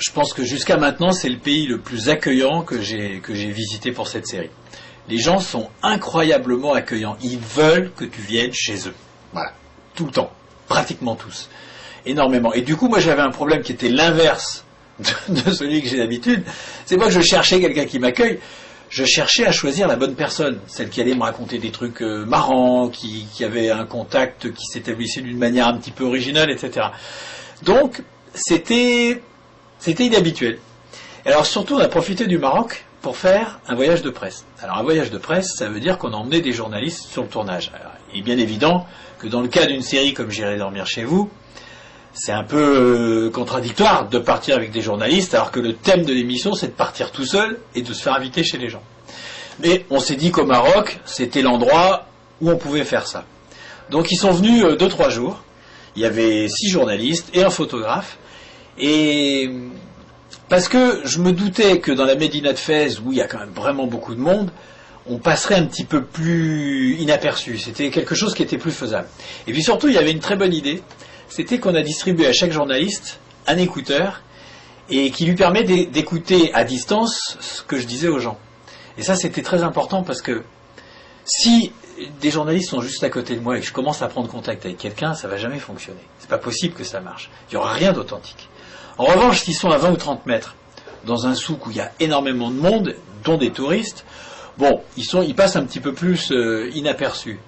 je pense que jusqu'à maintenant, c'est le pays le plus accueillant que j'ai visité pour cette série. Les gens sont incroyablement accueillants. Ils veulent que tu viennes chez eux. Voilà. Tout le temps. Pratiquement tous. Énormément. Et du coup, moi, j'avais un problème qui était l'inverse de celui que j'ai d'habitude. C'est pas que je cherchais quelqu'un qui m'accueille. Je cherchais à choisir la bonne personne. Celle qui allait me raconter des trucs marrants, qui avait un contact qui s'établissait d'une manière un petit peu originale, etc. Donc, c'était inhabituel. Et alors, surtout, on a profité du Maroc pour faire un voyage de presse. Alors, un voyage de presse, ça veut dire qu'on a emmené des journalistes sur le tournage. Alors, il est bien évident que dans le cas d'une série comme J'irai dormir chez vous, c'est un peu contradictoire de partir avec des journalistes, alors que le thème de l'émission, c'est de partir tout seul et de se faire inviter chez les gens. Mais on s'est dit qu'au Maroc, c'était l'endroit où on pouvait faire ça. Donc, ils sont venus 2-3 jours. Il y avait 6 journalistes et un photographe. Et parce que je me doutais que dans la Médina de Fès, où il y a quand même vraiment beaucoup de monde, on passerait un petit peu plus inaperçu. C'était quelque chose qui était plus faisable. Et puis surtout, il y avait une très bonne idée. C'était qu'on a distribué à chaque journaliste un écouteur et qui lui permet d'écouter à distance ce que je disais aux gens. Et ça, c'était très important parce que si des journalistes sont juste à côté de moi et que je commence à prendre contact avec quelqu'un, ça va jamais fonctionner. C'est pas possible que ça marche. Il n'y aura rien d'authentique. En revanche, s'ils sont à 20 ou 30 mètres, dans un souk où il y a énormément de monde, dont des touristes, bon, ils passent un petit peu plus inaperçus.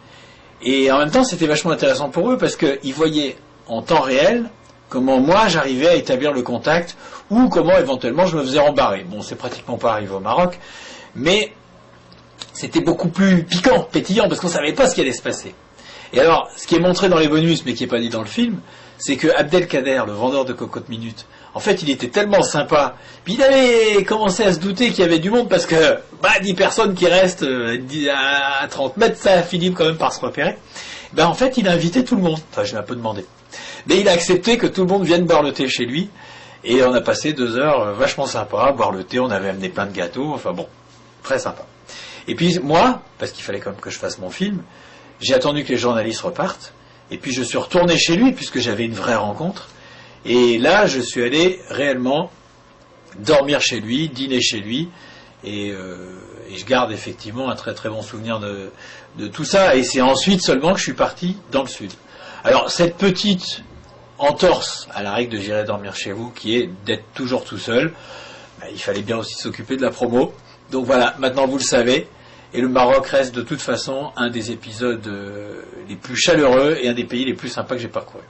Et en même temps, c'était vachement intéressant pour eux parce qu'ils voyaient en temps réel comment moi j'arrivais à établir le contact ou comment éventuellement je me faisais rembarrer. Bon, c'est pratiquement pas arrivé au Maroc, mais c'était beaucoup plus piquant, pétillant, parce qu'on savait pas ce qui allait se passer. Et alors, ce qui est montré dans les bonus, mais qui n'est pas dit dans le film, c'est que Abdelkader, le vendeur de cocotte minute, en fait, il était tellement sympa, puis il avait commencé à se douter qu'il y avait du monde, parce que 10 personnes qui restent à 30 mètres, ça finit quand même par se repérer. En fait, il a invité tout le monde. Enfin, je l'ai un peu demandé. Mais il a accepté que tout le monde vienne boire le thé chez lui, et on a passé 2 heures vachement sympa, boire le thé, on avait amené plein de gâteaux, enfin bon, très sympa. Et puis moi, parce qu'il fallait quand même que je fasse mon film, j'ai attendu que les journalistes repartent, et puis je suis retourné chez lui, puisque j'avais une vraie rencontre, et là, je suis allé réellement dormir chez lui, dîner chez lui, et je garde effectivement un très très bon souvenir de tout ça, et c'est ensuite seulement que je suis parti dans le sud. Alors, cette petite entorse à la règle de J'irai dormir chez vous, qui est d'être toujours tout seul, il fallait bien aussi s'occuper de la promo. Donc voilà, maintenant vous le savez, et le Maroc reste de toute façon un des épisodes les plus chaleureux et un des pays les plus sympas que j'ai parcouru.